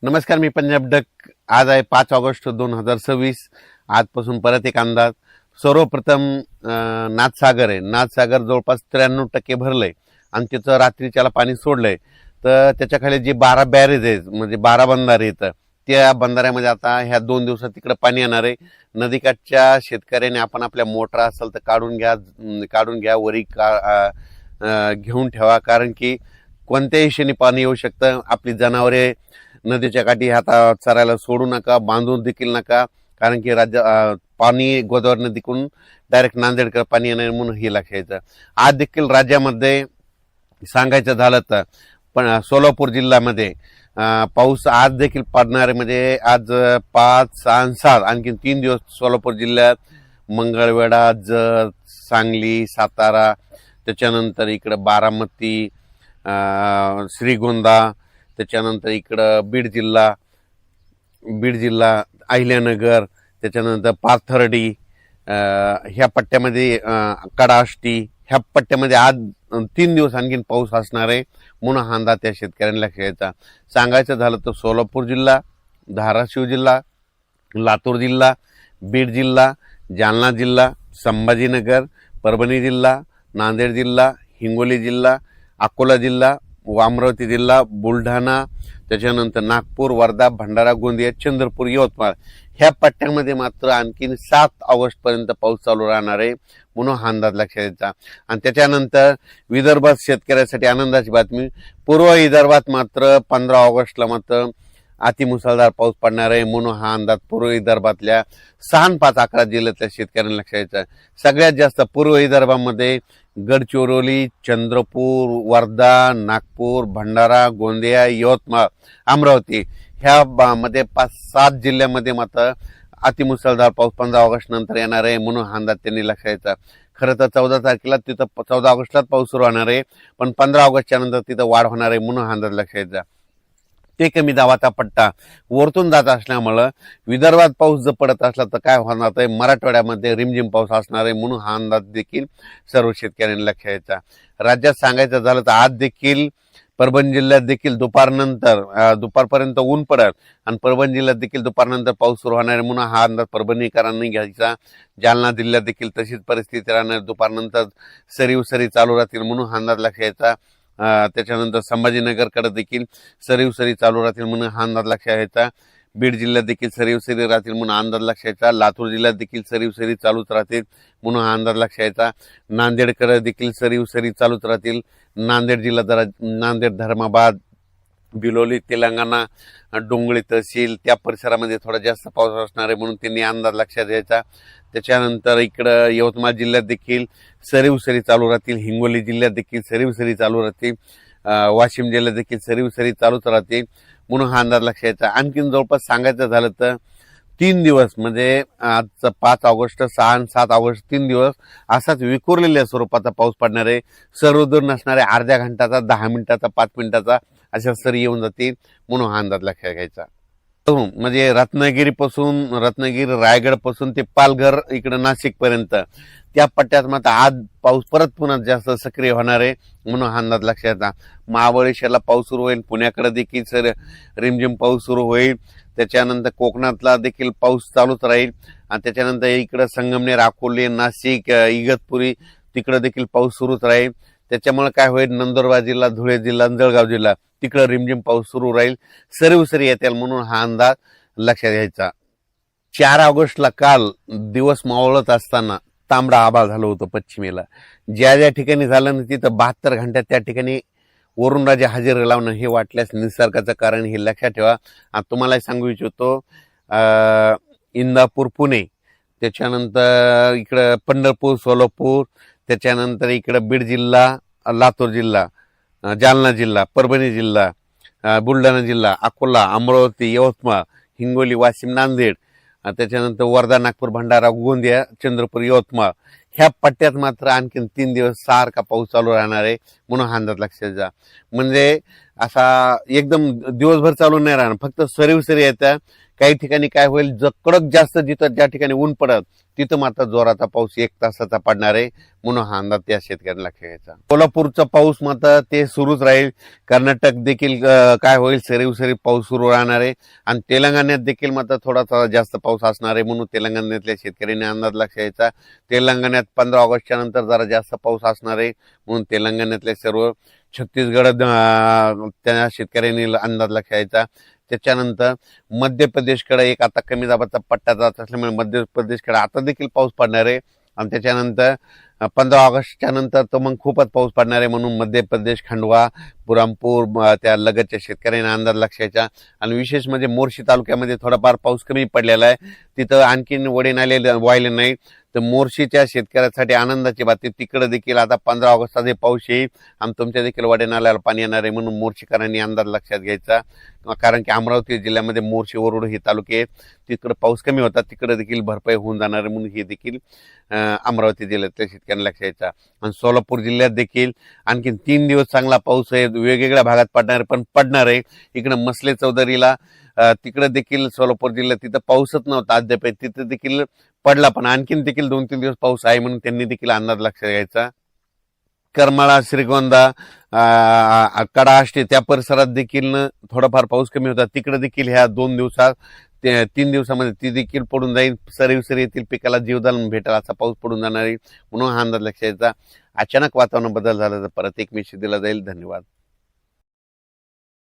नमस्कार, मी पंजाब डक. आज आहे 5 ऑगस्ट 2026. आजपासून परत एक अंदाज. सर्वप्रथम नाथसागर आहे. नाथसागर जवळपास 93% भरलंय आणि तिचं रात्रीच्याला पाणी सोडलंय. तर त्याच्याखाली जे 12 बॅरेज आहेत, म्हणजे 12 बंधारे आहेत, त्या बंधाऱ्यामध्ये आता ह्या 2 दिवसात तिकडे पाणी येणार आहे. नदीकाठच्या शेतकऱ्यांनी आपण आपल्या मोटर असेल तर काढून घ्या वरी घेऊन ठेवा, कारण की कोणत्याही क्षणी पाणी येऊ शकतं. आपली जनावरे नदीच्या काठी आता चरायला सोडू नका, बांधून देखील नका, कारण की पाणी गोदावरी नदीकडून डायरेक्ट नांदेडकडे पाणी येणार म्हणून हे लक्षायचं. आज देखील राज्यामध्ये सांगायचं झालं तर पण सोलापूर जिल्ह्यामध्ये पाऊस आज देखील पडणार आहे. म्हणजे आज 5, 6, 7 आणखी 3 दिवस सोलापूर जिल्ह्यात मंगळवेढा, जत, सांगली, सातारा, त्याच्यानंतर इकडं बारामती, श्रीगोंदा, त्याच्यानंतर इकडं बीड जिल्हा, अहिल्यानगर, त्याच्यानंतर पाथर्डी, ह्या पट्ट्यामध्ये कडाष्टी, ह्या पट्ट्यामध्ये आज 3 दिवस आणखीन पाऊस असणार आहे म्हणून हा अंदाज त्या शेतकऱ्यांना लक्षात सांगायचं झालं तर सोलापूर जिल्हा, धाराशिव जिल्हा, लातूर जिल्हा, बीड जिल्हा, जालना जिल्हा, संभाजीनगर, परभणी जिल्हा, नांदेड जिल्हा, हिंगोली जिल्हा, अकोला जिल्हा, अमरावती जिल्हा, बुलढाणा, त्याच्यानंतर नागपूर, वर्धा, भंडारा, गोंदिया, चंद्रपूर, यवतमाळ, ह्या पट्ट्यामध्ये मात्र आणखीन 7 ऑगस्ट पर्यंत पाऊस चालू राहणार आहे म्हणून हा अंदाज लक्षात घ्यायचा. आणि त्याच्यानंतर विदर्भात शेतकऱ्यासाठी आनंदाची बातमी. पूर्व विदर्भात मात्र 15 ऑगस्टला मात्र अतिमुसळधार पाऊस पडणार आहे म्हणून हा अंदाज पूर्व विदर्भातल्या 6 5 11 जिल्ह्यातल्या शेतकऱ्यांना लक्षात घ्यायचा. सगळ्यात जास्त पूर्व विदर्भामध्ये गडचिरोली, चंद्रपूर, वर्धा, नागपूर, भंडारा, गोंदिया, यवतमाळ, अमरावती ह्या मध्ये 5-7 जिल्ह्यामध्ये मात्र अतिमुसळधार पाऊस 15 ऑगस्ट नंतर येणार आहे म्हणून हा अंदाज त्यांनी लक्षात घ्यायचा. खरं तर 14 तारखेला तिथं 14 ऑगस्टलाच पाऊस सुरू होणार आहे, पण 15 ऑगस्टच्या नंतर तिथं वाढ होणार आहे म्हणून हा अंदाज लक्षात घ्यायचा. ते कमी दाबाचा पट्टा वरतून जात असल्यामुळं विदर्भात पाऊस जर पडत असला तर काय होणार आहे, मराठवाड्यामध्ये रिमझिम पाऊस असणार आहे म्हणून हा अंदाज देखील सर्व शेतकऱ्यांनी लक्षात घ्यायचा. राज्यात सांगायचं झालं तर आज देखील परभणी जिल्ह्यात देखील दुपारपर्यंत ऊन पडेल आणि परभणी जिल्ह्यात देखील दुपारनंतर पाऊस सुरू होणार आहे म्हणून हा अंदाज परभणीकरांनी घ्यायचा. जालना जिल्ह्यात देखील तशीच परिस्थिती राहणार, दुपारनंतर सरी चालू राहतील म्हणून हा अंदाज लक्षात घ्यायचा. त्याच्यानंतर संभाजीनगरकडे देखील सरी चालू राहतील म्हणून हा अंदाज लक्षात घ्यायचा. बीड जिल्ह्यात देखील सरी राहतील म्हणून अंदाज लक्षात घ्यायचा. लातूर जिल्ह्यात देखील सरी चालूच राहतील म्हणून हा अंदाज लक्षात घ्यायचा. नांदेडकडे देखील सरी चालूच राहतील. नांदेड जिल्हा नांदेड, धर्माबाद, बिलोली, तेलंगणा, डोंगळी तहसील त्या परिसरामध्ये थोडा जास्त पाऊस असणार आहे म्हणून त्यांनी अंदाज लक्षात घ्यायचा. त्याच्यानंतर इकडं यवतमाळ जिल्ह्यात देखील सरी चालू राहतील. हिंगोली जिल्ह्यात देखील सरी चालू राहतील. वाशिम जिल्ह्यात देखील सरी चालूच राहतील म्हणून हा अंदाज लक्षात घ्यायचा. आणखीन जवळपास सांगायचं झालं तर 3 दिवस म्हणजे आज 5 ऑगस्ट, 6 आणि 7 ऑगस्ट 3 दिवस असाच विखुरलेल्या स्वरूपाचा पाऊस पडणार आहे. सर्वदूर नसणारे अर्ध्या घंटाचा, 10 मिनिटाचा, 5 मिनिटाचा अशा सरी येऊन जातील म्हणून हा अंदाज लक्षात घ्यायचा. म्हणजे रत्नागिरी, रायगड पासून ते पालघर इकडं नाशिक पर्यंत त्या पट्ट्यात मात्र आज पाऊस पुन्हा जास्त सक्रिय होणार आहे म्हणून हा अंदाज लक्षात येतात. महाबळेश्वरला पाऊस सुरू होईल, पुण्याकडे देखील रिमझिम पाऊस सुरू होईल. त्याच्यानंतर कोकणातला देखील पाऊस चालूच राहील आणि त्याच्यानंतर इकडं संगमनेर, अकोले, नाशिक, इगतपुरी तिकडं देखील पाऊस सुरूच राहील. त्याच्यामुळे काय होईल, नंदुरबार जिल्हा, धुळे जिल्हा, जळगाव जिल्हा तिकडं रिमझिम पाऊस सुरू राहील, सरी येतील म्हणून हा अंदाज लक्षात घ्यायचा. 4 ऑगस्टला काल दिवस मावळत असताना तांबडा आभाळ झालं होतं पश्चिमेला. ज्या ठिकाणी झालं ना तिथं 72 घंट्यात त्या ठिकाणी वरुणराजे हजेरी लावणं हे वाटल्यास निसर्गाचं कारण हे लक्षात ठेवा. तुम्हाला सांगू इच्छितो, इंदापूर, पुणे, त्याच्यानंतर इकडं पंढरपूर, सोलापूर, त्याच्यानंतर इकडं बीड जिल्हा, लातूर जिल्हा, जालना जिल्हा, परभणी जिल्हा, बुलढाणा जिल्हा, अकोला, अमरावती, यवतमाळ, हिंगोली, वाशिम, नांदेड, त्याच्यानंतर वर्धा, नागपूर, भंडारा, गोंदिया, चंद्रपूर, यवतमाळ ह्या पट्ट्यात मात्र आणखीन 3 दिवस सारखा पाऊस चालू राहणार आहे म्हणून हा अंदाज लक्षात घ्या. म्हणजे असा एकदम दिवसभर चालू नाही राहणार, फक्त सरीव सरी येत्या. काही ठिकाणी काय होईल, कडक जास्त जिथं ज्या ठिकाणी ऊन पडत तिथं मात्र जोराचा पाऊस 1 तासाचा पडणार आहे, म्हणून हा अंदाज त्या शेतकऱ्यांना लक्षात घ्यायचा. कोल्हापूरचा पाऊस मात्र ते सुरूच राहील. कर्नाटक देखील काय होईल, सरीव सरी पाऊस सुरू राहणार आहे. आणि तेलंगणात देखील मात्र थोडासा जास्त पाऊस असणार आहे, म्हणून तेलंगणातल्या शेतकऱ्यांनी अंदाज लक्षात घ्यायचा. तेलंगणात 15 ऑगस्टच्या नंतर जरा जास्त पाऊस असणार आहे, म्हणून तेलंगणातल्या सर्व छत्तीसगड त्या शेतकऱ्यांनी अंदाज लक्षात घ्यायचा. त्याच्यानंतर मध्य प्रदेशकडे एक आता कमी दाबाचा पट्टा जात असल्यामुळे मध्य प्रदेशकडे आता देखील पाऊस पडणार आहे. आणि त्याच्यानंतर 15 ऑगस्टच्या नंतर तो मग खूपच पाऊस पडणार आहे, म्हणून मध्य प्रदेश, खंडवा, बुरामपूर त्या लगतच्या शेतकऱ्यांना अंदाज लक्षायचा. आणि विशेष म्हणजे मोर्शी तालुक्यामध्ये थोडाफार पाऊस कमी पडलेला आहे, तिथं आणखीन वडे नाले वाहिले नाही. तर मोर्शीच्या शेतकऱ्यासाठी आनंदाची बातमी, तिकडे देखील आता 15 ऑगस्टचा पाऊस येईल आणि तुमच्या देखील वडे नाल्याला पाणी येणार आहे, म्हणून मोर्शीकरांनी अंदाज लक्षात घ्यायचा. कारण की अमरावती जिल्ह्यामध्ये मोर्शी, वरुड हे तालुके आहेत, तिकडे पाऊस कमी होता, तिकडे देखील भरपाई होऊन जाणार आहे, म्हणून हे देखील अमरावती जिल्ह्यातल्या शेतकऱ्यांना लक्षात घ्यायचा. आणि सोलापूर जिल्ह्यात देखील आणखीन 3 दिवस चांगला पाऊस आहे, वेगवेगळ्या भागात पडणार आहे, पण पडणार आहे. इकडे मसले चौधरीला तिकडे देखील सोलापूर जिल्ह्यात तिथं पाऊसच नव्हता अद्याप, तिथं देखील पडला, पण आणखीन देखील 2-3 दिवस पाऊस आहे, म्हणून त्यांनी देखील अंदाज लक्षात घ्यायचा. करमाळा, श्रीगोंदा, कडाष्टी त्या परिसरात देखील थोडाफार पाऊस कमी होता, तिकडे देखील ह्या 2 दिवसात 3 दिवसामध्ये ती देखील पडून जाईल. सरीवसरी येथील पिकाला जीवदान भेटेल असा पाऊस पडून जाणार आहे, म्हणून हा अंदाज लक्षात घ्यायचा. अचानक वातावरण बदल झाला तर परत एक मेसेज दिला जाईल. धन्यवाद.